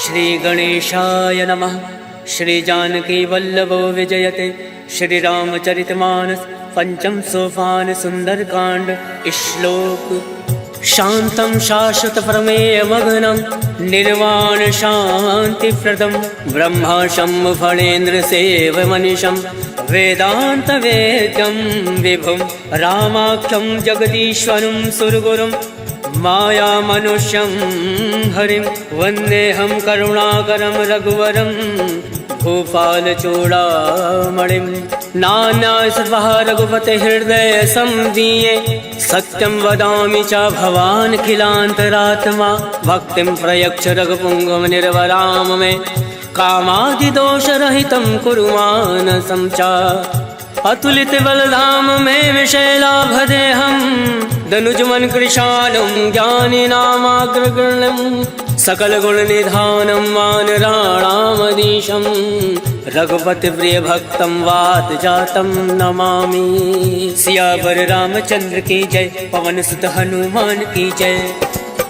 श्री गणेशाय नमः। श्री जानकी वल्लभो विजयते। श्री रामचरितमानस पंचम सोपान सुंदरकांड। श्लोक। शांतं शाश्वत प्रमेय मग्नं निर्वाण शांति प्रदम ब्रह्मा शंभु फणेन्द्र सेव मनीषं वेदांत वेद्यं विभुं रामाख्यं जगदीश्वरं सुरगुरुं माया मनुष्यं हरिं वन्देऽहं करुणाकरं रघुवरं भूपाल चूड़ामणिं। नाना सर्वः रघुपते हृदय संदीये सत्यं वदामि च भवान् खिलान्तरात्मा भक्तिं प्रयच्छ रघुपुङ्गव निर्वराम मे कामादिदोषरहितं कुरु मानसं च। अतुलित बलधाम में विशैलाभदेहं दनुजमन कृशालं ज्ञानिनामाग्रगण्यं सकल गुण निधानं वानराणामधीशं रघुपति प्रिय भक्तं वात जातं नमामि। सियावर रामचंद्र की जय। पवन सुत हनुमान की जय।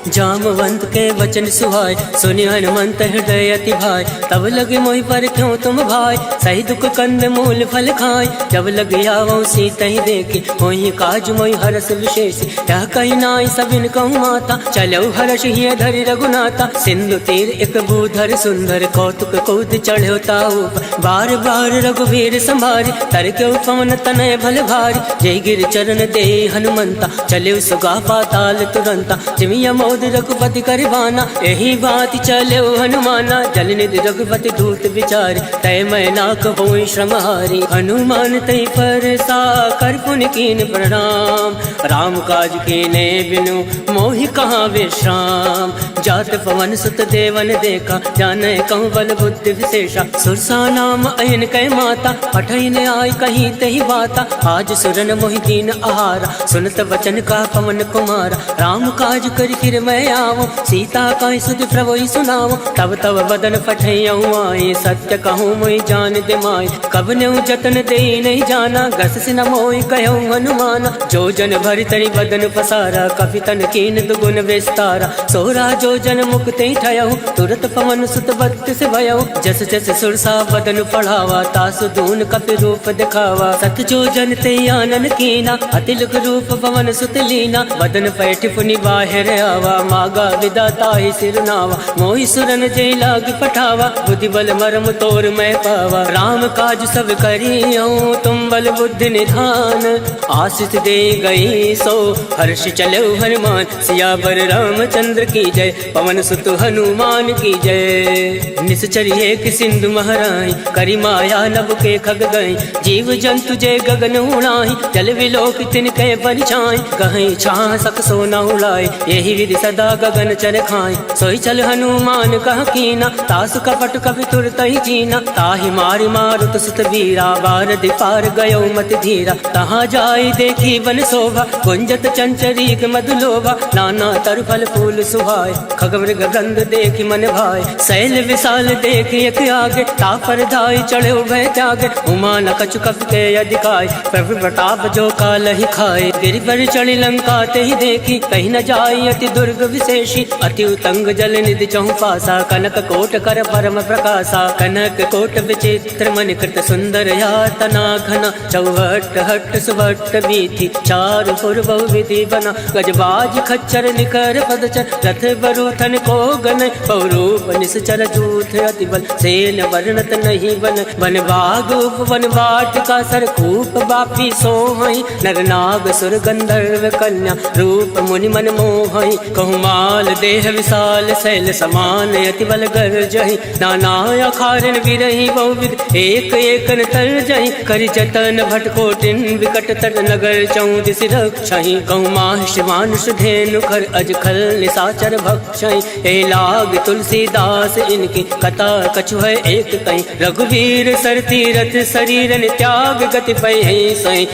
जामवंत के वचन सुहाय सुनि हनुमंत हृदय अति भाई। तब लगे मोहि पर क्यों तुम भाई सही दुख कंद मूल फल खाय। जब लग आवो सीता ही देखी मोहि काज मोहि हरस विशेष। क्या कही नाई सबिन कहूँ माता चलो हर्ष ही धरि रघुनाथा। सिंधु तीर एक भूधर सुंदर कौतुक कूद चढ़ो ताऊ बार बार रघुवीर संभारी तर क्यों पवन तनय भल भारी। जय गिर चरण दे हनुमंता चले सुगा पाताल तुरंता। जिमिया मोद रघुपति करवाना यही बात चलो हनुमाना। जल निधि रघुपति दूत विचारी तय मैं ना कहों श्रमहारी। हनुमान तय पर सा कर पुन कीन प्रणाम राम काज कीने बिनु मोहि कहाँ विश्राम। जात पवन सुत देवन देखा जाने कहूँ बल बुद्धि विशेषा। सुरसा नाम अयन कै माता पठन आय कहीं तही बाता। आज सुरन मोहि दीन आहारा सुनत वचन का पवन कुमारा। राम काज कर फिर मैं आवो सीता का सुध प्रभु सुनाओ। तब तब बदन पठयऊँ आए सत्य कहूँ मोहि जान दे माय। कब न्यू जतन दे नहीं जाना गस से न मोहि कहूँ हनुमाना। जो जन भरि तरि बदन पसारा कपि तन कीन दुगुन विस्तारा। सोरा जो जन मुक्ति ठयऊ तुरत पवन सुत भक्त से भयऊ। जस जस सुरसा बदन पढ़ावा तासु दून कपि रूप दिखावा। सत जो जन ते आनन कीना अतिलुक रूप पवन सुत लीना। बदन पैठ पुनि बाहिर आवा मागा विदाता ही सिरनावा। मोहि सुरन जय लाग पठावा बुद्धि बल मरम तोर मैं पावा। राम काज सब करियऊँ तुम बल बुद्धि निधान। आशीष दे गई सो हर्ष चलो हनुमान। सियावर रामचंद्र की जय। पवन सुत हनुमान की जय। निश्चर्य कि सिंधु महराई करी माया नभ के खग गई। जीव जंतु जय गगन उड़ाई जल विलोक तिनके परिछाई। कहीं छाह सक सोना उड़ाई यही विधि सदा गगन चर खाए। सोई चल हनुमान कह कीना तासु कपट कपि तुरत ही जीना। ताहि मारि मारुत सुत वीरा बार दिपार गयो मत धीरा। तहाँ जाई देखी वन शोभा गुंजत चंचरीक मधुलोभा। नाना तर फल फूल सुहाय खगमृग गंध देखी मन भाई। शैल विशाल देख एक आगे तापर धाई चढ़े भय त्यागे। उमा न कछु कपि के अधिकाय प्रभु प्रताप जो काल ही खाए। गिरि पर चढ़ी लंका ते ही देखी कहीं न जाई अति दुर्ग विशेषी। अति उतंग जल निधि चहु पासा कनक कोट कर परम प्रकाशा। कनक कोट विचित्र मन कृत सुंदर यातना घना। चौहट हट सुभट बीथी चारु पुर बहु विधि बना। गजबाज खच्चर निकर पदचर रथ बरूथन को गन। बहुरूप निश्चर जूथ अति बल सेन वर्णत नहीं बन। वन बाग उपवन वाटिका सरकूप बापी सोहई। नर नाग सुर गंधर्व कन्या रूप मुनि मन मोहई। कहूँ माल देह विशाल शैल समान अति बल गर्जहि। नाना अखारन विरहि बहुविध एक एक तर जहि। करि जतन भटकोटिन विकट तर नगर चौदिस रक्षहि। कहूँ माहिष मानुष धेनु खर अज खल निशाचर भक्षहि। ए लाग तुलसीदास इनकी कथा कछु है एक कहीं। रघुवीर सर तीरथ शरीरन त्याग गति पै सही।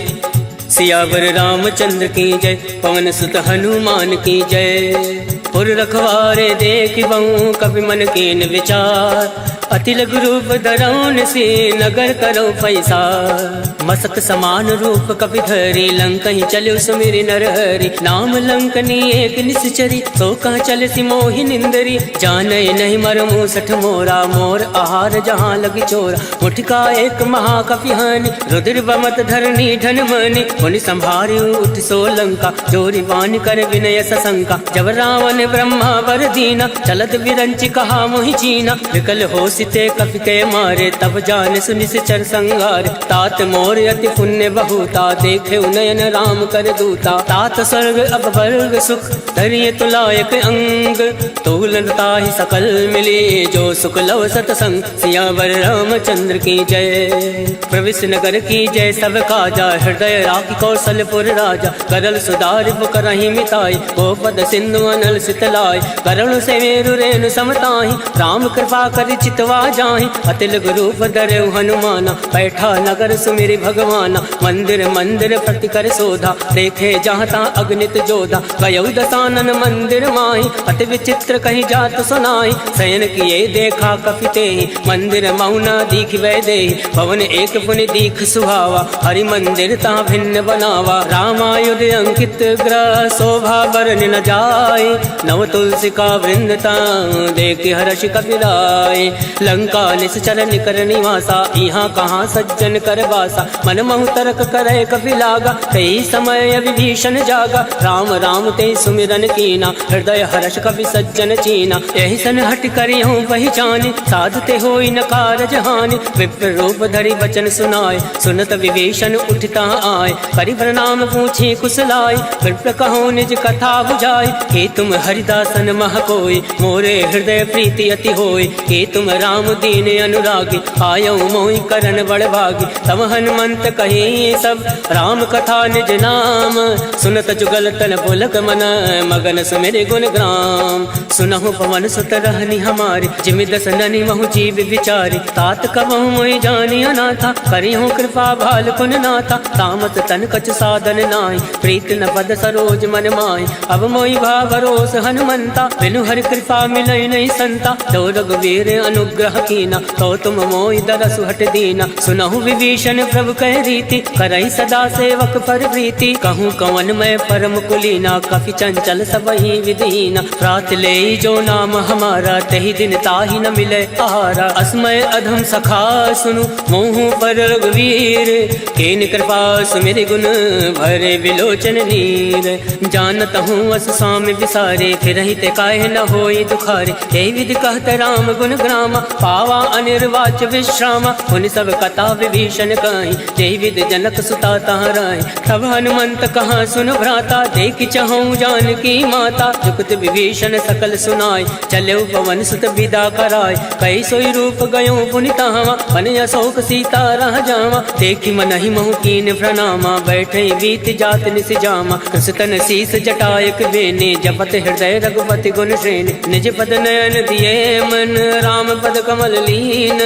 सियावर रामचंद्र की जय। पवन सुत हनुमान की जय। पुर रखवारे देख बहु कपि मन कीन विचार। अति लघु रूप धरौन से नगर करो पैसा। मसक समान रूप कपि धरि लंकहि चले सुमिरि नरहरि नाम लंकनी एक निश्चरी तो कहाँ चले सी मोहि निंदरी जाने नहीं मरमु सठ मोरा मोर आहार जहाँ लगी चोरा मुठका एक महाकपि हानि रुद्र बमत धरनी धन मनि मुनि संभारी उठ सो लंका जोरी वाणी कर विनय सशंका जब रावण ब्रह्मा वर दीना चलत विरंचि कहा मोहि चीना विकल हो सिते कपि के मारे तब जान सुनि चर संगार तात मोर अति पुण्य बहुता देखे उनयन राम कर दूता तात स्वर्ग अब वर्ग सुख धरिय तुलायक अंग तूलता ही सकल मिली जो सुख लव सतसंग सियावर रामचंद्र की जय प्रविश नगर की जय सब काजा हृदय राखी कौशलपुर राजा करल सुधार करही मिताई गोपद सिंधु अनल सितलाय करुण से मेरु रेणु समताही राम कृपा कर चितवा जाहि अतिल गुरु धरे हनुमाना बैठा नगर सुमिरि भगवाना मंदिर मंदिर प्रति कर शोधा देखे जहाँ ता अग्नित जोधा गयौ दसानन मंदिर माही अति विचित्र कहीं जात सुनाई शयन किए देखा कपिते मंदिर मौना दीख वै दे पवन एक पुनि दीख सुहावा हरि मंदिर ता भिन्न बनावा रामायुध अंकित ग्रह शोभा बरन न जाय नव तुलसी का वृंदता देख हर्ष कपिराय लंका निश्चर निकर निवासा यहाँ कहाँ सज्जन कर बासा मन महु तरक करे कपि लागा कई समय विभीषण जागा राम राम ते सुमिरन कीना हृदय हर्ष कपि सज्जन चीना यही सन हट करी हूँ पहचानी साधु ते होई न कारज हानि विप्र रूप धरि वचन सुनाए सुनत विभीषण उठता आए करि प्रणाम पूछी कुशलाय विप्र कहो निज कथा बुझाई के तुम हरिदासन मह कोई मोरे हृदय प्रीति अति होई के तुम राम दीन अनुरागी आयो मोहि करन बड़ भागी तब हनुमंत कही सब राम कथा निज नाम सुनत जुगल तन पुलक मन मगन सुमिरि गुण ग्राम सुनहु पवन सुत रहनी हमारी जिमि दस ननि महु जीव विचारी तात कबहु मोहि जानी अनाथा करिहु कृपा भाल पुन नाथा तामत तन कछ साधन नाहि प्रीत न पद सरोज मन माहि अब मोहि भाव भरोस हनुमंता बिनु हरि कृपा मिलई नहीं संता तो रघुवीर अनुग्रह कीना तो तुम मोहि दरसु हट दीना सुनहु विभीषण प्रभु कह रीति करई सदा सेवक पर प्रीति कहूँ कवन मैं परम कुलीना कपि चंचल सबहि विदीना प्रात ले जो नाम हमारा तही दिन ताहि न मिले आहारा अस्मय अधम सखा सुनु मोहु पर रघुवीर केन कृपा सुमिरि गुण भरे विलोचन नीर जानत हूँ अस स्वामी विसारे फिर ते काहे न होई दुखारे हे विधि कहत राम गुण ग्रामा पावा अनिर्वाच विश्रामा उन सब कथा विभीषण कहीं जय विद जनक सुता तहराय तब हनुमंत कहाँ सुन भ्राता देख चहु जानकी माता जुगत विभीषण सकल सुनाय चले पवन सुत विदा कराय कई सोई रूप गयो पुनितावा मन अशोक सीता रह जावा देखी मन ही महु कीन प्रणामा बैठे बीत जात निस जामा कृष्ण शीस जटायक बेने जपत हृदय रघुपति गुण श्रेणी निज पद नयन दिए मन राम पद कमल लीन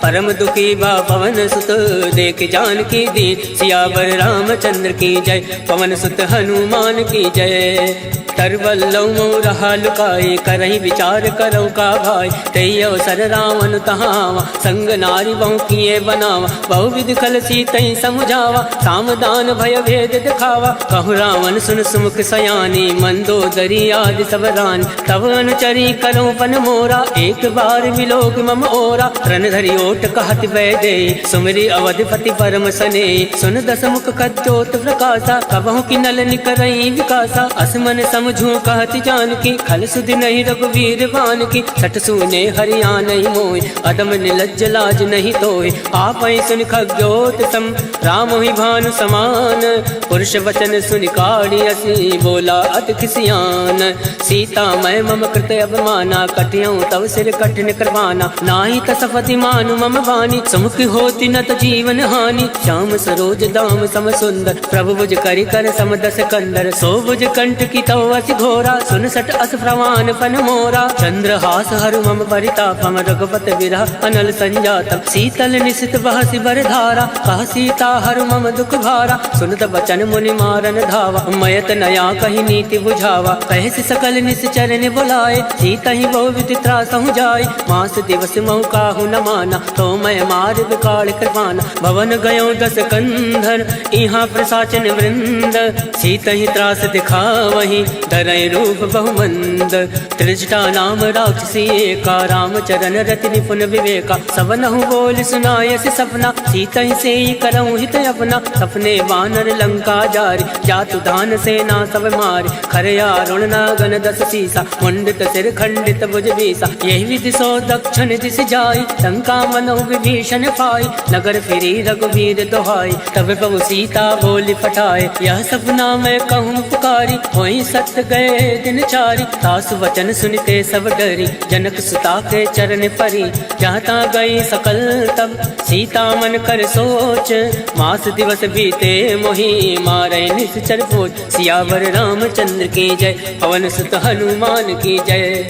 परम दुखी बा पवन सुत देख जानकी दीन सियावर रामचंद्र की जय पवन सुत हनुमान की जय तरवल्लौ रहा लुकाए करही विचार करो का भाई तई अवसर रावण तहावा संग नारी बहु किए बनावा बहु विधि खल सीतई समुझावा सामदान भय भेद दिखावा कहु रावण सुन सुमुख सयानी मंदोदरी आदि सब रानी तब अनुचरी करो पन मोरा एक बार विलोक मम ओरा रण धरि ओट कहत वै दे सुमिरि अवधिपति परम सने सुन दस मुख कद्योत प्रकाशा कबहु की नल निकरई विकासा असमन समझू कहत जानकी खल सुधि नहीं रघुवीर बान की सठ सुने हरिया नहीं मोय अदम निलज्ज लाज नहीं तोय आप सुन खग्योत सम राम ही भानु समान पुरुष वचन सुन काढ़ी असी बोला अति खिसियान सीता मैं मम कृत अवमाना कटियऊँ तव सिर कठिन करवाना नाही तसफति मानु मम वाणी सुमुख होती न त जीवन हानि श्याम सरोज दाम सम सुंदर प्रभु भुज करि कर सम दस कंदर सो भुज कंठ की तव अति घोरा सुन सट अस प्रवान पन मोरा चंद्रहास हरु मम परितापम रघुपत विरह अनल संजातम शीतल निशित बहसि बर धारा कह सीता हरु मम दुख भारा सुनत बचन मुनि मारन धावा मयत नया कही नीति बुझावा कहसि सकल निश्चर ने बुलाए सीता ही बहु विधि त्रासहु जाय मास दिवस महु काहु न माना तो मैं मार विकाल कृपाना भवन गयो दस कंधर यहाँ प्रसाचन वृंद। सीत ही त्रास दिखा वही धरय रूप बहुमंद। त्रिजटा नाम राक्षसी एका रामचरण रति निपुण विवेका। सबनहु बोल सुनायस सपना सीत ही से करऊँ हित अपना। सपने वानर लंका जारी जातु दान सेना सब मारी। खरया रुण नागन दस सीसा मुंडित सिर खंडित भुज बीसा। यही विधि सो दक्षिण दिश जाई लंका मनो विभीषण पाई। नगर फिरी रघुवीर दोहाई तब प्रभु सीता बोली पठाए। यह सपना मैं कहूँ पुकारी वही सत्य गए दिन चारी। सासु वचन सुनते सब डरी जनक सुता के चरण परी। जहाँ ता गई सकल तब सीता मन कर सोच। मास दिवस बीते मोही मारे निश्चर पोच। सियावर रामचंद्र की जय पवन सुत हनुमान की जय।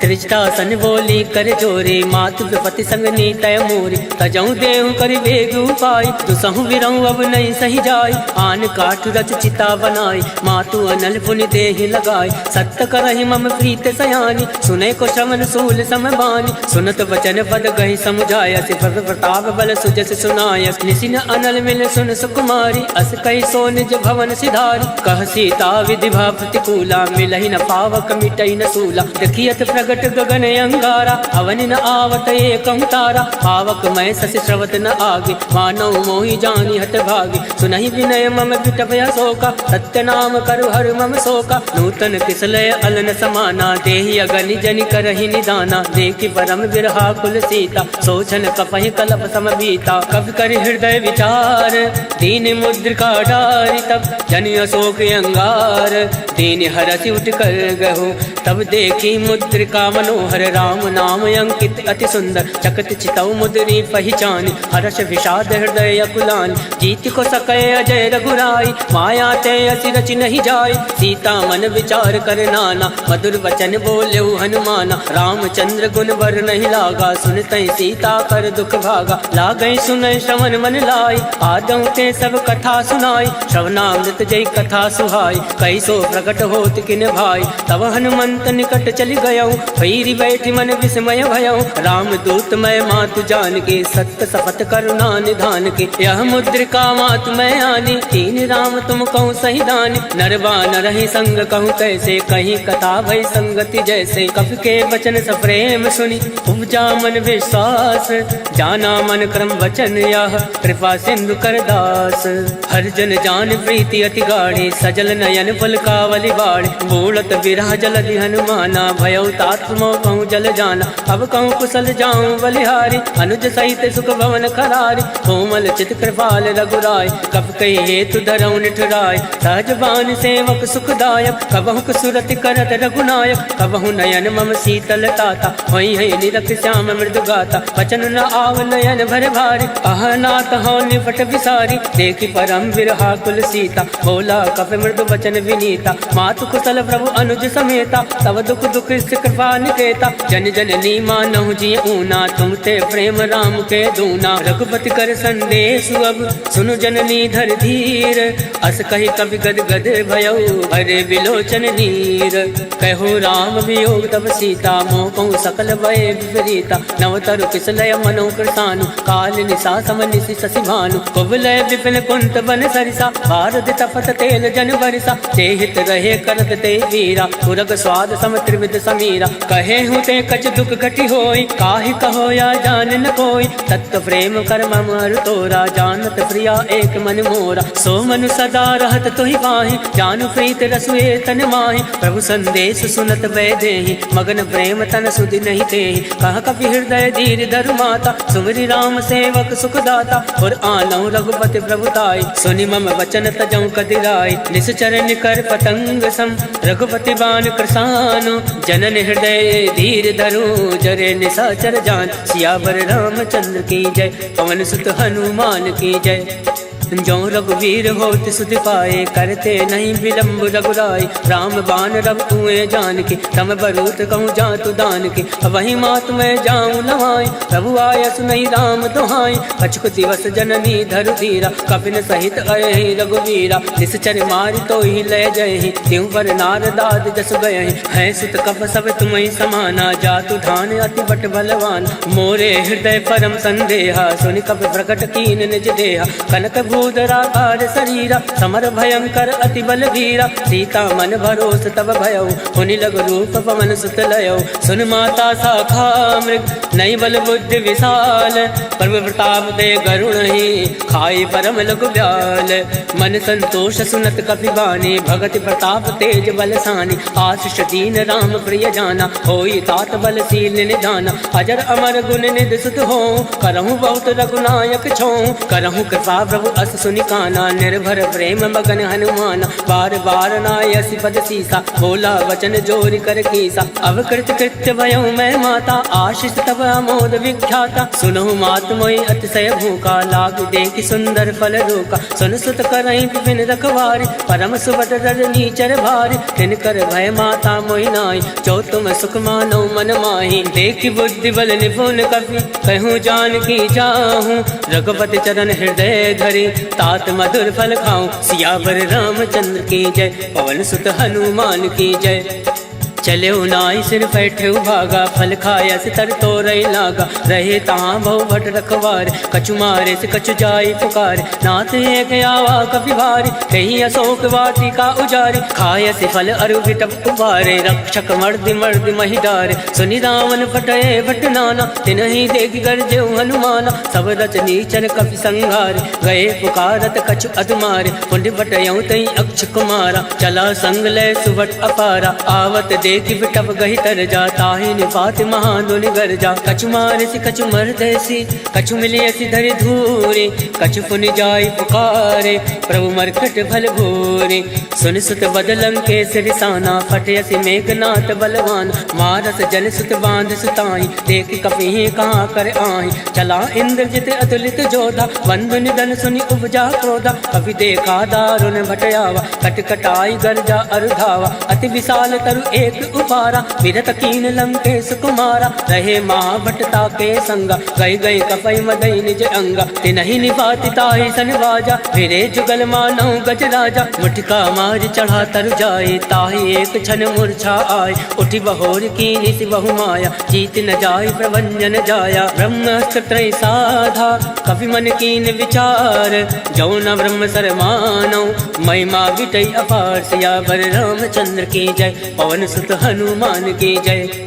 त्रिजटा सन बोली कर जोरे मातु विपति संग नीतय मोरी। तजऊ देहु कर वेग उपाय दुसहु विरऊ अब नहीं सही जाय। आन काठ रच चिता बनाई मातु अनल पुनि देहि लगाई। सत्य करहि मम प्रीत सयानी सुने को श्रवण सूल समबानी। सुनत वचन पद गहि समुझाय सिर प्रताप बल सुजस सुनाय। निसिन अनल मिल सुन सुकुमारी अस कहि सो निज भवन सिधारी। कह सीता विधि भा प्रतिकूला मिलहि न पावक मिटई न सूला। देखियत प्रगट गगन अंगारा अवनि न आवत एकं तारा। पावक मैं ससि श्रवत न आगे मानव मोहि जानी हत भागी। सुनहि विनय मम विटपय शोका सत्य नाम करु हर मम शोका। नूतन किसलय अलन समाना देहि अगनि जनि करहि निदाना। देखि परम विरहा कुल सीता सोचन कपहि कलप सम बीता। कवि कर हृदय विचार दीन मुद्रिका डारी तब जनि अशोक अंगार। दीन हरसि उठ कर गहो तब देखी मुद्रिका मनोहर। राम नाम अंकित अति सुंदर चकत चितौ मुद्री पहचानी। हर्ष विषाद हृदय अकुलानी जीत को सकै अजय रघुराई। माया ते असि रचि नहीं जाय सीता मन विचार कर नाना। मधुर वचन बोले हनुमाना रामचंद्र गुण बर नहीं लागा। सुनते सीता कर दुख भागा लागै सुनय श्रवण मन लाई। आदौ ते सब कथा सुनाई श्रवणामृत जय कथा सुहाई। कैसो प्रकट होत किन भाई तब हनुमंत निकट चली गयऊ। भैरी बैठी मन विस्मय भयऊ राम दूत मैं मातु जान के। सत्य सपत करुणा निधान के यह मुद्रिका मातु मैं आनी। तीन राम तुम कहूँ सही दानी नरवा न रही संग कहूँ कैसे। कहीं कथा भई संगति जैसे कवि के वचन सप्रेम सुनी। उपजा मन विश्वास जाना मन क्रम वचन यह कृपा सिंधु कर दास। हर जन जान प्रीति अति गाढ़ी सजल नयन पलकावली बाड़ी। बूढ़त विरह जलधि हनुमाना भयउ तात मोह कहूँ जल जाना। अब कहूँ कुशल जाऊँ बलिहारी अनुज सहित सुख भवन खरारी। कोमल चित कृपाल रघुराय कब कही हेतु धरऊ निठुराय। सहज बान सेवक सुखदायक कबहु सुरति करत रघुनायक। कबहु नयन मम शीतल ताता वही है निरख श्याम मृदु गाता। वचन न आव नयन भर भारी अहनाथ हो निपट विसारी। देखी परम विरहा कुल सीता बोला कप मृदु वचन विनीता। मातु कुशल प्रभु अनुज समेता तब दुख दुख कृपा निकेता। जन जननी मानहु जी ऊना तुम ते प्रेम राम के दूना। रघुपति कर संदेश अब सुनु जननी धर धीर। अस कही कवि गद गद भयऊ हरे विलोचन नीर। कहो राम वियोग तब सीता मोह कहूँ सकल भय विपरीता। नवतरु किसलय मनो कृतानु काल निशा सम निशि शशि भानु। कुबलय विपिन कुंत बन सरिसा भारत तपत तेल जन बरिसा। ते हित रहे करत ते वीरा पुरग स्वाद सम त्रिविध समीरा। कहे हूँ ते कच दुख घटी होई काहि कहो या जान न कोई। तत्व प्रेम कर मम तोरा जानत प्रिया एक मन मोरा। सो मनु सदा रहत तुहि पाहि जानु प्रीत रसुए तन माहि। प्रभु संदेश सुनत वै देहि मगन प्रेम तन सुधि नहीं तेहि। कह कपि हृदय धीर धरु माता सुमरि राम सेवक सुखदाता। और आनौ रघुपति प्रभुताई सुनि मम वचन तजौ कदिराई। निश्चर निकर पतंग सम रघुपति बान कृसानु। जनन हृदय धीर धरु जरे निशाचर जान। सियावर रामचंद्र की जय पवन सुत हनुमान की जय। जो रघुवीर होत सुध पाए, करते नहीं विलम्ब रघुराई। राम बाण रघु कुएं जान के, तम बरूत कहूँ जातु दान के। वही मात मैं जाऊँ लवाई, प्रभु आय सुनई राम दुहाई। कछुक दिवस जननी धरु धीरा, कपिन सहित अयहि रघुवीरा। निश्चर मारि तो ही ले जयहि, त्यों पर नारदाद जस गयहि। है सुत कप सब तुम्हि समाना, जातु धान अति बट बलवान। मोरे हृदय परम संदेहा, सुनि कप प्रकट कीन निज देहा। कनक भूधराकार शरीरा, समर भयंकर अति बल वीरा। सीता मन भरोस तब भयउ, हुनि लग रूप पवन सुत लयउ। सुन माता शाखा मृग, नई बल बुद्धि विशाल। प्रभु प्रताप दे गरुण ही, खाई परम लघु ब्याल। मन संतोष सुनत कपि बानी, भगति प्रताप तेज बलसानी। आशीष दीन राम प्रिय जाना, होई तात बलशील निधाना। अजर अमर गुण निधि सुत हो, करहूँ बहुत रघुनायक छो। करहूँ कृपा प्रभु अस सुनि काना, निर्भर प्रेम मगन हनुमान। बार बार नायसि पद सीसा, बोला वचन जोरि कर कीसा। अवकृत कृत्य भयउ मैं माता, आशीष तब अमोद विख्याता। सुनहु मात मोहि अतिशय भूखा, लाग देखि सुंदर फल रोका। सुन सुत करहि विपिन रखवारी, परम सुबद रजनी चर भारी। तिनकर भय माता मोहि नाई, जो तुम सुख मानो मन माही। देखि बुद्धि बल निपुण कपि, कहूँ जानकी जाहूँ। रघुपति चरण हृदय धरि, तात मधुर फल खाऊं। सियावर रामचंद्र की जय, पवन सुत हनुमान की जय। चले नाई सिर बैठे भागा, फल खाया से तर तो रही लागा। रहे तहाँ बहु भट रखवार, कछु मारे से कछु जाई पुकार। नाथ एक आवा कपि भारी, कहीं अशोक वाटिका उजारी। खाया से फल अरु विटप उबारे, रक्षक मर्दि मर्दि महिडारे। सुनि रावण फटये भट नाना, तिनहि देख गरजे हनुमाना। सब रचनी चर कपि संघारे, गए पुकारत कछु अधमारे। पुण्य बटयऊ तई अक्ष कुमारा, चला संग लय सुबट अपारा। आवत देखि बिटप गहि तर जा, ताहि निपात महादुनि गर जा। कछु मारिसि कछु मरदैसि, कछु मिलियसि धरि धूरे। कछु पुनि जाई पुकारे, प्रभु मरकट भल भूरे। सुनि सुत बदलं के सिरसाना, फटयसि मेघनाथ बलवान। मारस जन सुत बांध सुताई, देखि कपि कहाँ कर आहि। चला इंद्रजित अतुलित जोधा, बंधु निधन सुनि उपजा क्रोधा। कपि देखा दारुण भटयावा, कटकटाई गर्जा अरुधावा। अति विशाल तरु एक उपारा, विरत कीन लंकेश कुमारा। रहे महाभटता के संगा, गई गई कपई मदई निज अंगा। तिनहि निपाति ताहि सन बाजा, फिरे जुगल मानौ गज राजा। मुठिका मार चढ़ा तर जाए, ताहि एक क्षण मूर्छा आय। उठि बहोर कीनि सि बहु माया, जीत न जाय प्रभंजन जाया। ब्रह्मास्त्र त्रय साधा, कपि मन कीन विचार। जो न ब्रह्म सर मानौ, महिमा विटई अपार। सियावर रामचंद्र की जय, पवन सुत हनुमान की जय।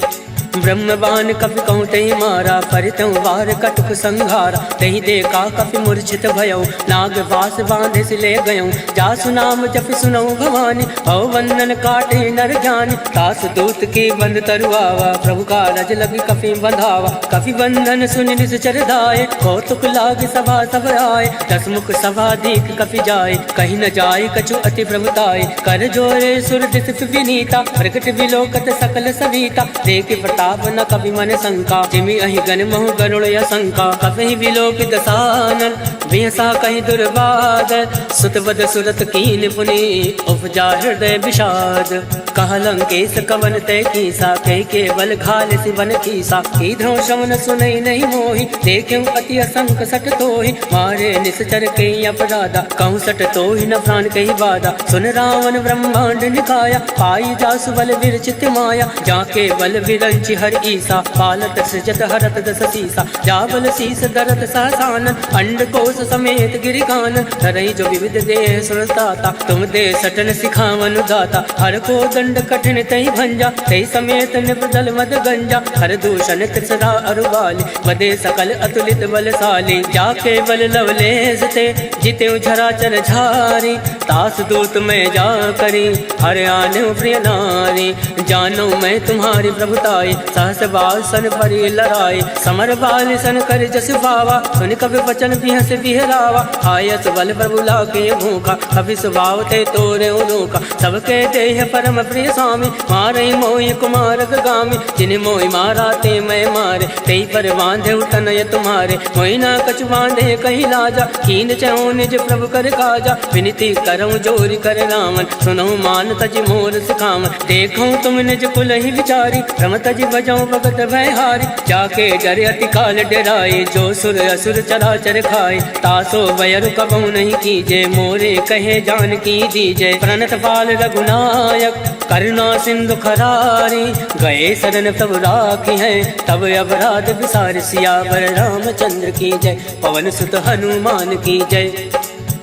ब्रह्म बाण कपि कहूँ तहि मारा, परितहु वार कटुक संघारा। तहि देखा कपि मूर्छित भयउ, नाग वास बांधे से ले गयऊँ। जासु नाम जपि सुनऊ भवानी, भव बंधन काटे नर जानी। तास दूत की बंद तरुआवा, प्रभु का रज लगी कपि बंधावा। कपि बंधन सुनि निश्चर धाये, कौतुक लाग सभा सब आए। दस मुख सभा दीक कपि जाए, कहीं न जाय कछु अति प्रभुताय। कर जोरे सुर दिस विनीता, प्रकट विलोकत सकल सविता। देख प्रताप न कपि मन शंका, जिमि अहि गण महु गरुड़ असंका। कपि विलोक दसानन, बिहसा कहीं दुर्बाद। सुत बद सुरत कीन पुनि, उपजा हृदय विषाद। कह लंकेश कवन तय कीसा, कह केवल घाल सिवन कीसा। कीधरों शमन सुनई नहीं मोहि, देखूं अति असंक सट तोहि। मारे निश्चर के अपराधा, कहूँ सट तोहि न प्राण कही बाधा। सुन रावण ब्रह्मांड निकाया, पाई जासु बल विरचित माया। जाके बल विरंचि हर ईसा, पालत सृजत हरत दस सीसा। जाबल शीस दरत सहसान, अंड कोश समेत गिरिकान। तरई जो विविध देह सुरदाता, तुम दे सटन सिखावन दाता। हर को दंड कठिन तई भंजा, तई समेत निपदल मद गंजा। हर दूषण त्रिसरा अरुबाली, बदे सकल अतुलित बलशाली। जाके बल लवलेस ते, जिते झराचर झारी। तास दूत में जा करी, हर आने प्रिय नारी। जानो मैं तुम्हारी प्रभुताई, सहस बाल सन परि लड़ाई। समर बाल सन कर जस पावा, सुन कभी वचन बिहस बिहरावा। आयस बल प्रभु लाके भूखा, कभी स्वभाव ते तोरे उनोका। सबके देह परम प्रिय स्वामी, मारे मोहि कुमार गामी, जिन मोहि मारा ते मैं मारे, तेई पर बांधे तनय तुम्हारे, मोहि ना कछु बांधे कहीं लाजा, कीन चहु निज प्रभु कर काजा, विनती करऊं जोरी कर रामन, सुनऊं मान तज मोर सिखावन, देखऊं तुम निज कुल ही विचारी, रम तज बजाऊं भगत भयहारी, जाके डरे अति काल डराए, जो सुर असुर चराचर खाए, तासो वयर कबहु नहीं कीजे, मोरे कहे जान की दीजे, प्रणत पाल रघुनायक करुणा सिंधु खरारी, गए शरण तब राखी है, तब अपराध विसार, सियावर रामचंद्र की जय, पवन सुत हनुमान की जय।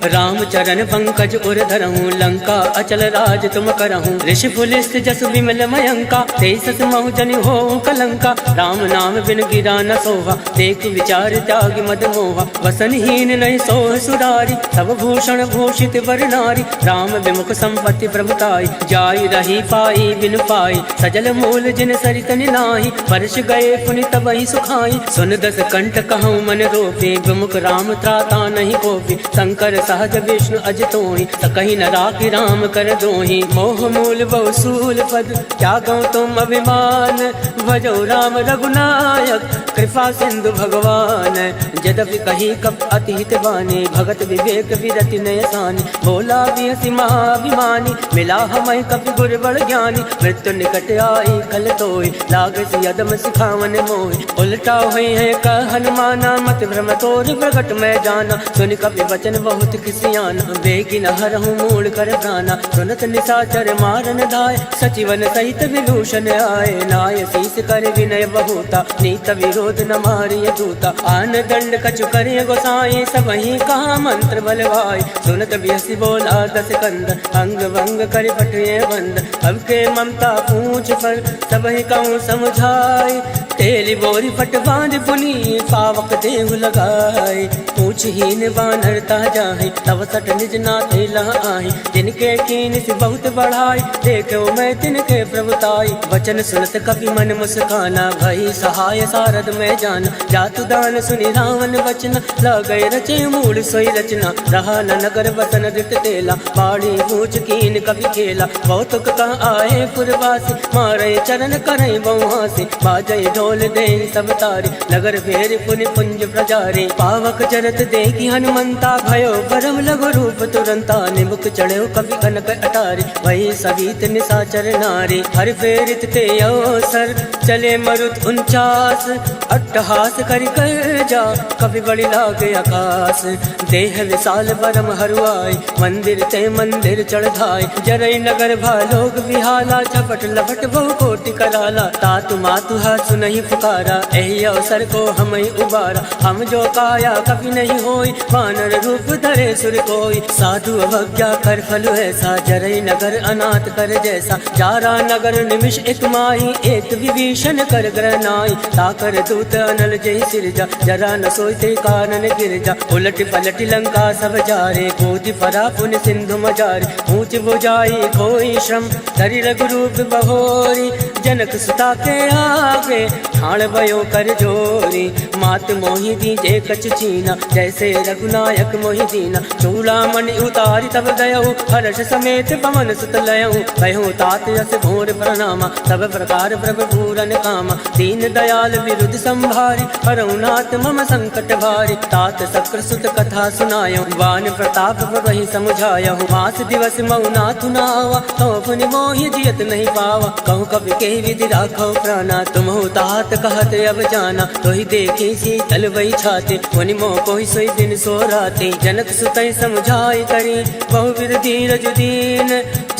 राम चरण पंकज उर धरहूँ, लंका अचल राज तुम करहूँ, ऋषि पुलिस जस विमल मयंका, तेसस महु जन हो कलंका, राम नाम बिन गिरा न सोहा, देख विचार त्याग मद मोहा, वसनहीन नहीं सोह सुरारी, सब भूषण भूषित वर नारी, राम विमुख संपत्ति प्रभुताई, जाई रही पाई बिन पाई, सजल मूल जिन सरित निलाही, वर्ष गए पुनि तबहि सुखाई, सुन दस कंठ कहूँ मन रोपे, विमुख राम त्राता नहीं कोपी, शंकर सहज विष्णु अज तोहि, सकहि न राखि राम कर दोहि, मोह मूल बहु सूल पद, त्यागो तुम अभिमान, भजो राम रघुनायक, कृपा सिंधु भगवान, यद्यपि कही कप अतिहित बानी, भगत विवेक विरति नय सानी, भोला बिहसि महाभिमानी, मिला हमहि कपि गुर बड़ ज्ञानी, मृत्यु निकट आई खल तोय, लागसि यदम सिखावन मोहि, उलटा हुई है कह हनुमाना, मत भ्रम तोर प्रगट मैं जाना, सुन कपि वचन बहुत किसियाना, बेगी न हरहूँ मूड़ कर प्राणा, सुनत निशाचर मारन धाय, सचिवन सहित विभूषण आए, नाय शीस कर विनय बहुता, नीत विरोध न मारिय दूता, आन दंड कछु करे गोसाई, सबहि कहा मंत्र बलवाई, सुनत बिहसि बोला दस कंद, अंग भंग कर पटुए बंद, अब के ममता पूछ पर सबहि कहूँ समझाई, तेली बोरी पट बांध पुनी, पावक देहु लगाए, पूछहीन बानर ता जाहि, तब सट निज नाथ लहाई, जिनके कीन से बहुत बढ़ाई, देखो मैं तिनके प्रभुताई, वचन सुनत कपि मन मुस्काना, भई सहाय सारद में जाना, जातु दान सुनि रावण वचन, लगै रचे मूल सोई रचना, रहा न नगर बसन रित तेला, बाड़ी पूछ कीन कपि खेला, बहुतुक कह आए पुरवासी, मारे चरण करे बहुहासी, बाजै ढोल दे सब तारी, नगर फेर पुनि पुंज प्रजारी, पावक चरत देखी हनुमंता, भयो परम लघु रूप तुरंता, निमुख चढ़ो कवि कनक अटारी, वही सवित निशाचर नारी, हर फेरित ते अवसर, चले मरुत 49, अट्टहास करि कर जा, कवि बड़ी लागे आकाश, देह विशाल परम हरुआई, मंदिर ते मंदिर चढ़ाई, जरई नगर भालोक विहाला, झपट लपट बहु कोटि कराला, तातु मातु हाथ नहीं पुकारा, एहि अवसर को हमें उबारा, हम जो काया कभी नहीं होई, वानर रूप धरे सुर कोई, साधु अवज्ञा कर फल ऐसा, जरई नगर अनाथ कर जैसा, जारा नगर निमिष एक माही, एक विभीषण कर ग्रहनाई, ताकर दूत अनल जय सिरजा, जरा न सोचते कानन गिरजा, उलट पलट लंका सब जारे, कूद परा पुन सिंधु मजारे, ऊंच बुझाई कोई श्रम, धरि रघुरूप बहोरी, जनक सुता के आगे, ठाण भयो कर जोरी, मात मोहि दीजे कछ चीना, जैसे रघुनायक मोहि दीना, चूड़ामणि उतारी तब गयऊ, हर्ष समेत पवन सुत लयऊ, कहूँ तात यस भोर प्रणामा, सब प्रकार प्रभु पूरन कामा, दीन दयाल विरुद्ध संभारी, हरउनाथ मम संकट भारी, तात शक्र सुत कथा सुनायऊ, वान प्रताप वही समुझायऊ, मास दिवस मऊनाथ नावा, तो पुनि मोहि जियत नहीं पावा, कहूँ कवि के विधि राखो प्राणा, तुम हो तात कहत अब जाना, तो ही देखी शीतल वही छाते, पुनि मोह कोई सोई दिन सो राते, जनक सुतई समझाई करी, बहुविध धीरज दीन,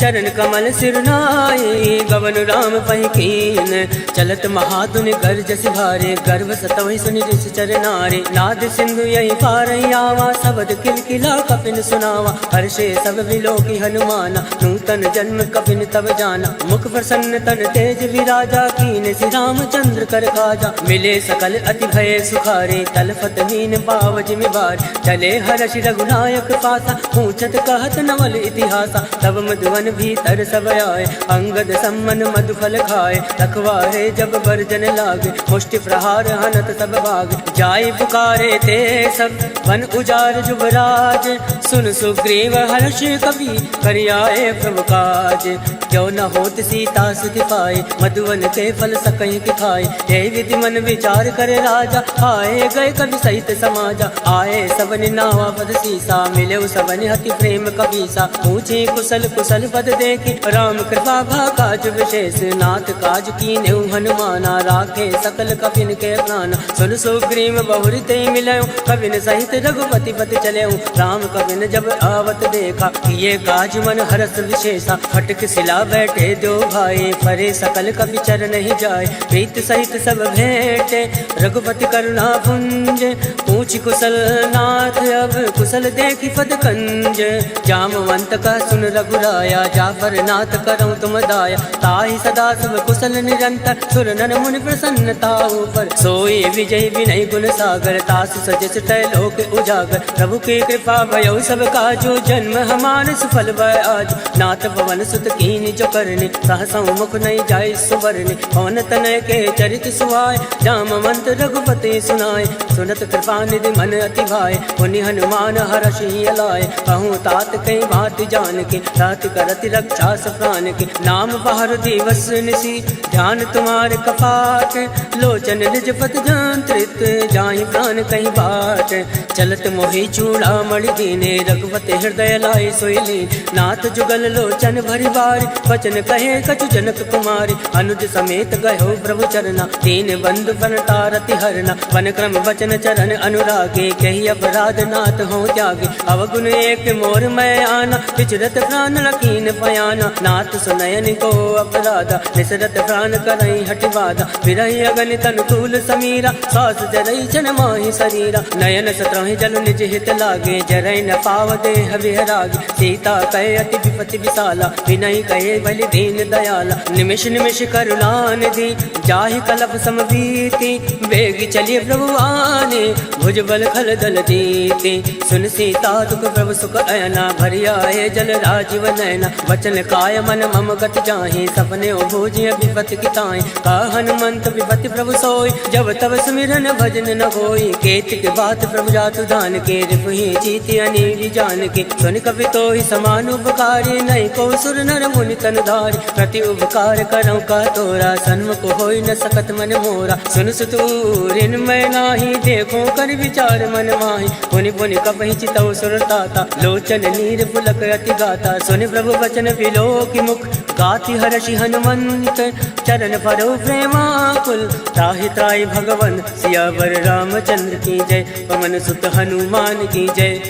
चरण कमल सिर नाई, गवन राम पहि कीन, चलत महाधुनि गर्ज सिभारे, गर्भ सतवहि सुनि ऋषि चर नारे, नाद सिंधु यही पार आवा, शब्द किलकिला कपिन सुनावा, हर्षे सब विलोकी हनुमाना, नूतन जन्म कपिन तब जाना, मुख प्रसन्न तन तेज विराजा, कीन श्री रामचंद्र कर काजा, मिले सकल अति भय सुखारे, तलफत मीन पाव जिमि बार, चले हर्ष रघुनायक पासा, पूछत कहत नवल इतिहासा, तब मधुवन भीतर सब आए, अंगद सम्मन मधुफल खाए, रखवारे जब बरजन लागे, मुष्टि प्रहार हनत सब भाग, जाय पुकारे ते सब वन उजार जुबराज, सुन सुग्रीव हर्ष कवि करियाए प्रभु काज। क्यों न होत सीता सुधि पाए, मधुवन के फल सकहि कि खाए। हे विधि मन विचार करे राजा, आए गए कवि सहित समाजा। आए सबनि नावा पद सीसा, मिले सबनि हति प्रेम कबीसा। पूछे कुशल कुशल पद देखी, राम कृपा भा काज विशेष। नाथ काज कीन्हे हनुमाना, राखे सकल कपिन के प्राण। सुन सुग्रीव बहुरि ते मिलयो, कविन सहित रघुपति पति चलयो। राम कविन जब आवत देखा, ये काज मन हरस विशेषा। फटक सिला बैठे दो भाई, परे सकल कवि चरण ही जाए। प्रीत सहित सब भेंटे, रघुपति करुणा पुंज। पूछ कुशल नाथ अब कुशल देखी पद कंज। जामवंत का सुन रघुराया, जाफर नाथ करऊं तुम दाया। ताहि सदा सब कुशल निरंतर, सुर नर मुनि प्रसन्नता ऊपर। सोई विजय विनय गुण सागर, तास सजस लोक उजागर। प्रभु की कृपा भयो सब काजो, जन्म हमार सफल भय आज। नाथ पवन सुत कीन जो करने, सहसौ मुख नहीं जाय सुवरने। पवन तनय के चरित सुहाय, जामवंत रघुपति सुनाय। सुनत कृपा निधि मन अति भाय, पुनि हनुमान हर्षि अलाय। कहूँ तात कई बात जान के, तात करति रक्षा प्राण के। नाम बाहर दिवस निसी, ध्यान तुम्हारे कपाट। लोचन निज पद जंत्रित, जाहि प्राण कहीं बाट। चलत मोहि चूड़ा मणि दीने, रघुपति हृदय लाय सोयली। नाथ जुगल लोचन भरि बारी, वचन कहे कछु जनक कुमारी। अनुज समेत गयो प्रभु चरना, दीन बंधु बनतारति हरना। वन क्रम वचन चरण अनुरागे, कही अपराध नाथ हो त्यागे। अवगुण एक मोर मैं आना, विचरत प्राण लकीन पयाना। नाथ सुनयन को अपराधा, निसरत प्राण करई हटिवादा। विरही अगन तनुकूल समीरा, सास जरई जन माहि शरीरा। नयन सत्रहि जल निज हित लागे, जरई न पाव देह विहरागे। सीता कहे अति विपति विशाला, विनय कहे बलि दीन दयाला। निमिष निमिष करुणा निधि, जाहि कलप समबीति। वेगी चलिए प्रभु आने, भुजबल खल दल दीति। सुन सीता दुख प्रभु सुख अयना, भरि आए जल राजीव नयना। वचन काय मन मम गत जाहि, सपने भोजिय विपति किताई। का हनुमंत विपति प्रभु सोई, जब तब सुमिरन भजन न होई। केत के बात प्रभु जातु दान के, रिपुहि जीति अनीरि जान के। सुन कवि तो ही समान उपकारी, नहीं को सुर नर मुनि तन धारी। प्रति उपकार करऊं का तोरा, सन्मुख होई न सकत मन मोरा। सुन सुतूरिन मैं नाही, देखो कर विचार मन माही। पुनि पुनि कपहि चितौ सुर ताता, लोचन नीर पुलक अति गाता। सुनि प्रभु वचन विलो की मुख, गाति हर्षि हनुमंत। चरण परो प्रेमाकुल, त्राहि त्राहि भगवन। सियावर रामचंद्र की जय, पवन सुत हनुमान की जय।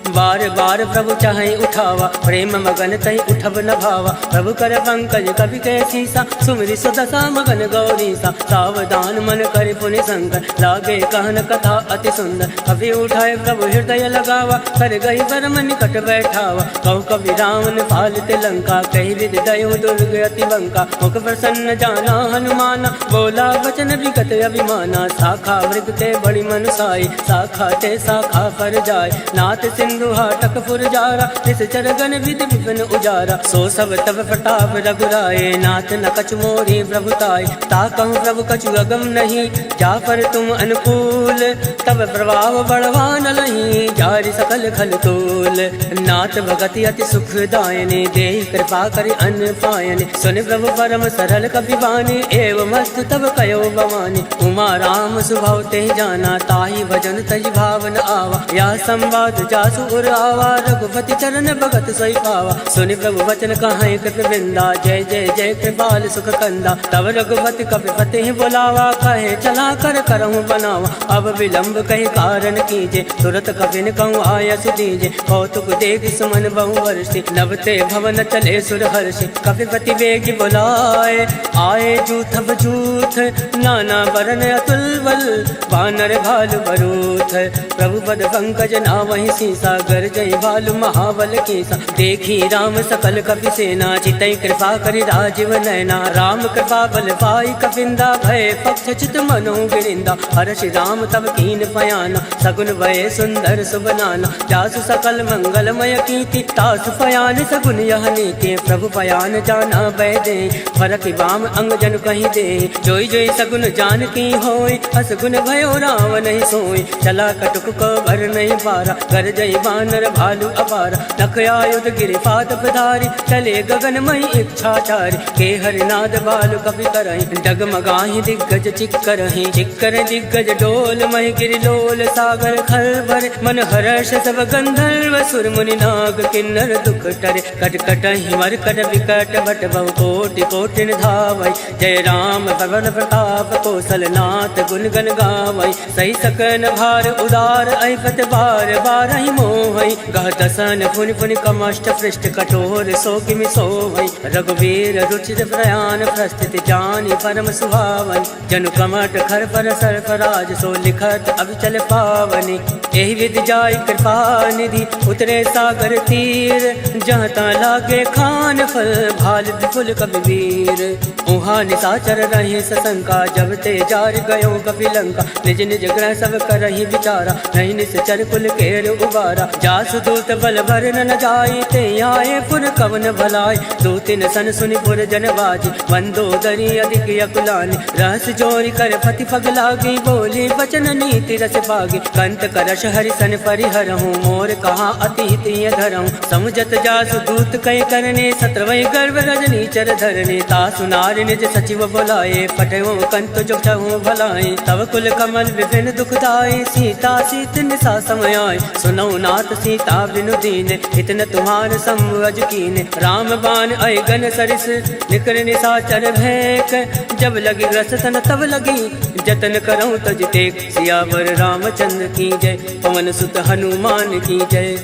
बार बार प्रभु चाहे उठावा, प्रेम मगन तहि उठब न भावा। प्रभु कर पंकज कवि के सीसा, सुमिरि सुदशा मगन गौरीसा। सावधान मन कर पुनि शंकर, लागे कहन कथा अति सुंदर। कवि उठाए प्रभु हृदय लगावा, कर गई परम निकट बैठावा। कहु कवि रावण पालित लंका, कही विधि दयो दुर्ग अति बंका। मुख प्रसन्न जाना हनुमाना, बोला वचन विगत अभिमाना। शाखा मृग ते बड़ी मनुसाई, शाखा ते शाखा पर जाय। नाथ सिंधु हाटक फुरजारा, निश्चर गण विधि विपिन उजारा। सो सब तब प्रताप रघुराए, नाथ न कछु मोरी प्रभुताई। ताकहु प्रभु कछु अगम नहीं, जा पर तुम अनुकूल। तब प्रभाव बढ़वा न लही, जारि सकल खल तूल। नाथ भगति अति सुखदायने, देहि कृपा करि अन्न पायने। सुन प्रभु परम सरल कपि बानी, एवं मस्त तब कयो भवानी। उमा राम सुभाव ते जाना, ताहि भजन तज भावन आवा। या संवाद जासु उर आवा, रघुपति चरण भगत सोई पावा। सुनि प्रभु वचन कहाई कृप वृंदा, जय जय जय कृपाल सुख कंदा। तब रघुपति कपिपति बोलावा, कहे चला कर करहु बनावा। अब विलंब कही कारण कीजे, तुरत कपिन कहूँ आयस दीजे। कौतुक देख सुमन बहु वर्षि, नवते भवन चले सुर हर्षि। कपिपति वेग बुलाए, आए जूथ बजूथ। नाना बरन अतुल बल, बानर भालु बरूथ। प्रभु पद पंकज नावहि सीसा, गर्जय भालु महाबल केसा। देखी राम सकल कपि सेना, चितई कृपा करि राजीव नयना। राम कृपा बल पाई कपिंदा, भय पक्ष चित मनो गिरिंदा। हर्षि राम तब कीन पयाना, सगुन भय सुंदर सुबनाना। जासु सकल मंगलमय कीर्ति, तासु पयान सगुन यह नीति। प्रभु पयान जाना भय दे, फरक बाम अंग जन कहीं दे। जोई जोई सगुन जान की होय, असगुन भयो राम नहीं सोय। चला कटुक को भर नहीं पारा, गर्जय बानर भालू अपार, नख आयुध गिरिपाद पधारी, चले गगनमयी इच्छाचारी, के हरिनाद बालु कपि करहि, डगमगाहि दिग्गज चिक्करहि, चिक्कर दिग्गज डोल महि गिरिलोल, सागर खलबल मन हर्ष सब गंधर्व, सुर मुनि नाग किन्नर दुख टरे, कटकटहि मरकट विकट भट बहु कोटि कोटि धावै, जय राम पवन प्रताप कौशलनाथ गुण गण गावै, सही सकन भार उदार ऐपत बार बारहि मोहै, गह दसन पुनि पुनि कमष्ट पृष्ठ कठोर सो किमि सोहै, रघुवीर रुचिर प्रयाण प्रस्थित जानि परम सुहावै, जनु कमट खर पर सर्प राज सो लिखत अविचल पावनि, एहि विधि जाय कृपा निधि उतरे सागर तीर, जहाँ ता लागे खान फल भाल विपुल कबीर, उहाँ निशाचर रहे सशंका, जब ते जार गयो कपि लंका, निज निज ग्रह सब करहि विचारा, नहीं निश्चर कुल केर उबारा, जासु दूत बल भर न जाय, ते आए पुर कवन भलाय, दूतिन सन सुनि पुर जन बाजी, मंदोदरी अधिक अकुलानी, रहस जोरी कर पति पग लागी, बोली बचन नीति रस पागी, कंत करश हरि सन परिहरहूँ, मोर कहा अति हित धरहूँ, समुझत जासु दूत कई करने, सत्रवै गर्भ रजनी चर धरने, तासु नारि निज सचिव बोलाए, पटयो कंत जो चहु भलाए, तब कुल कमल विभिन्न दुखदाई, सीता सीत निशा समय आए, सुनौ नाथ सीता बिनु दीन, इतन तुम्हार संवज कीन, राम बाण अयगन सरिस निकर निशाचर भैक, जब लगी रस तन तब लगी जतन करऊँ तज टेक, सियावर रामचंद्र की जय, पवन सुत हनुमान की जय,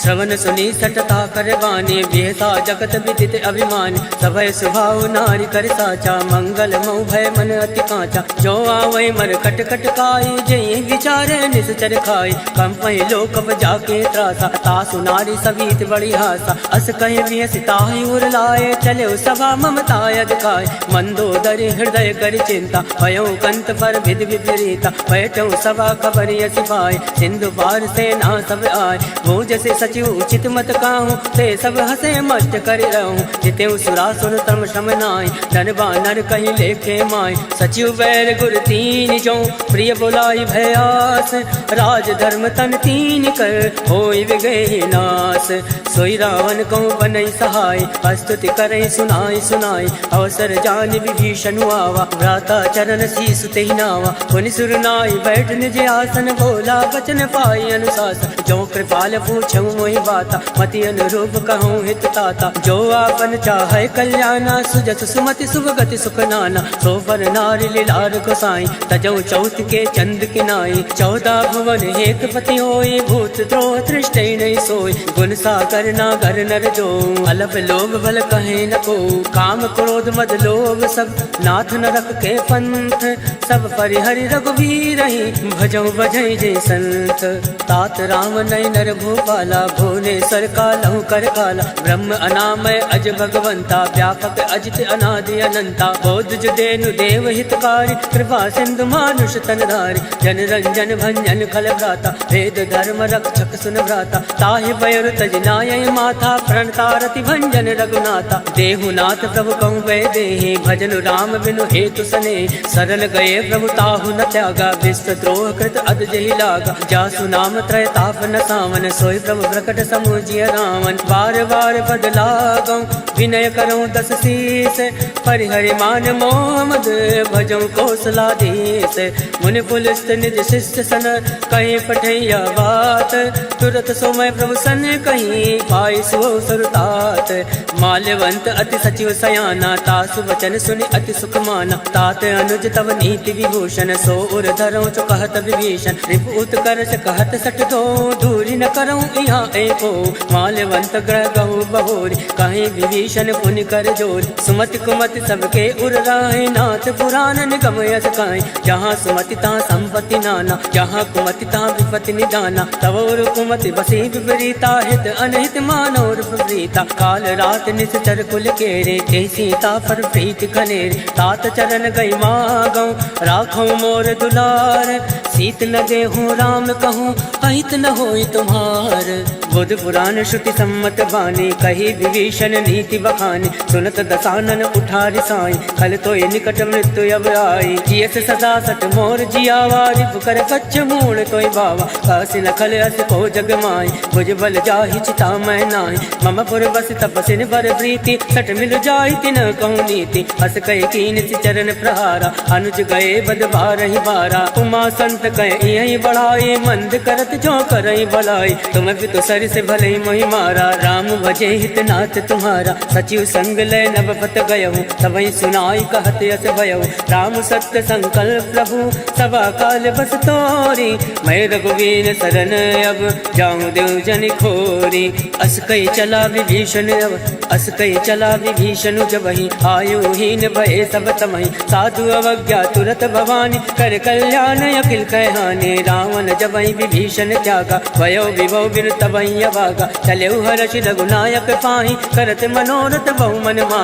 श्रवण सुनी सटता करवाने, बेहसा जगत विदित अभिमान, सभय सुभाव नारी कर साचा, मंगल मऊ भय मन अति कांचा, जो आवै मर कट कट काई, जय विचारे निश्चर खाई, कंपहि लोक जाके त्रासा, तासु नारी सवीत बड़ी हासा, अस कहि विहसिताहि उर लाए, चले सभा ममताय दिखाए, मंदोदरी हृदय कर चिंता, भयो कंत पर विधि विपरीता, बैठो सभा खबर यसी पाए, सिंधु पार सेना सब आए, वो जैसे सचिव उचित मत काहूँ, ते सब हसे मस्त कर रहूँ, जितेऊ सुरासुर तम श्रम नाय, धन बानर कहीं लेखे माय, सचिव बैर गुर तीन जो, प्रिय बुलाई भयास, राज धर्म तन तीन कर, होई विगहि नास, सोई रावण को बनई सहाय, स्तुति करई सुनाई सुनाई, अवसर जान विभीषण आवा, भ्राता चरण शीस तेहि नावा, पुनि सुर नाई बैठ निज आसन, बोला बचन पाई अनुशासन, जो कृपाल पूछऊँ मोहि बाता, मति अनुरूप कहूँ हित ताता, जो आपन चाहे कल्याणा, सुजस सुमति शुभ गति सुख नाना, सो पर नारी लीलार गोसाई, तजऊ चौथ के चंद किनाई, 14 भुवन हेत पति होई, भूत द्रोह तृष्टै नहीं सोई, गुण सागर नागर नर जो, अलप लोभ बल कहे न को, काम क्रोध मद लोभ सब नाथ न रख के पंथ, सब परिहरि रघुवीर ही, भजऊ बजई जय संत, तात राम नय नर भूपाला, भुवनेश्वर कालहु कर काला, ब्रह्म अनामय अज भगवंता, व्यापक अजित अनादि अनंता, बोध जुदेनु देव हितकारी, कृपा सिंधु मानुष तनधारी, जन रंजन भंजन खल भ्राता, वेद धर्म रक्षक सुन भ्राता, ताहि बयर तज नाय माथा, प्रणतारति भंजन रघुनाथा, देहुनाथ प्रभु कहूँ वै देहि, भजन राम बिनु हेतु सने, सरल गए प्रभु ताहु न त्यागा, विश्व द्रोह कृत अद जहि लागा, जासु नाम त्रय ताप न सावन, सोई प्रभु प्रकट समुझिय रावण, बार बार बदला गौ, विनय करऊँ 10 शीस, परिहरि मान मोह मद, भजऊँ कौशलाधीश, मुनि पुलिस निज शिष्य सन, कहीं पठैया बात, तुरत सोमय प्रभु सन कहीं, पाई सो सुरतात, माल्यवंत अति सचिव सयाना, तासु वचन सुनि अति सुख माना, तात अनुज तव नीति विभूषण, सो उर धरऊँ चो कहत विभीषण, रिपुत करश कहत सठ दो, दूरी न करऊँ यहाँ एको, माल्यवंत ग्रह गहु बहोरी, कहीं विभीषण पुनि कर जोर, सुमति कुमति सबके उर राहे, नाथ पुराण निगम यस काई, जहाँ सुमति तहाँ संपत्ति नाना, जहाँ कुमति तहाँ विपत्ति निदाना, तव उर कुमति बसी विपरीता, हित अनहित मानोर विपरीता, काल रात निश्चर कुल केरे, ते सीता पर प्रीति खनेरे, तात चरण गई मागऊँ, राखऊँ मोर दुलार, सीत न देहूँ राम कहूँ, अहित न होई तुम्हार, बुध पुराण श्रुति सम्मत बानी, कही विभीषण नीति बखानी। सुनत दसानन उठारि साई, खल तो निकट मृत्यु अब आई। जियस सदा सत मोर जियावा, रिपु कर कच्छ मूल तोय बावा। कासि न खल अस को जग माई, भुज बल जाहि चिता मैं नाहि। मम पुर बस तपसिन बर प्रीति, सट मिल जाहि तिन कहूँ नीति। हस कह कीन सि चरण प्रहारा, अनुज गए बद बारहि बारा। उमा संत कह यही बढ़ाई, मंद करत जो करई भलाई। तुम भी तो सर से भले मोहि मारा, राम भजे हित नाथ तुम्हारा। सचिव संग लय नभ पत गयहु, तबहि सुनाई कहत यस भयहु। राम सत्य संकल्प प्रभु, सभा काल बस तोरी। मैं रघुवीर शरण अब, जाऊं देव जन खोरी। अस कई चला विभीषण अब, अस कई चला विभीषण जबहि। आयुहीन भय सब तमहि, साधु अवज्ञा तुरत भवानी। कर कल्याण अखिल कहहानि, रावण जबहि विभीषण त्यागा। भयो विभव बिनु तबहि अभागा, चलेउ हर्षि रघुनायक पाहि। करत मनोरथ बहु मन माहि।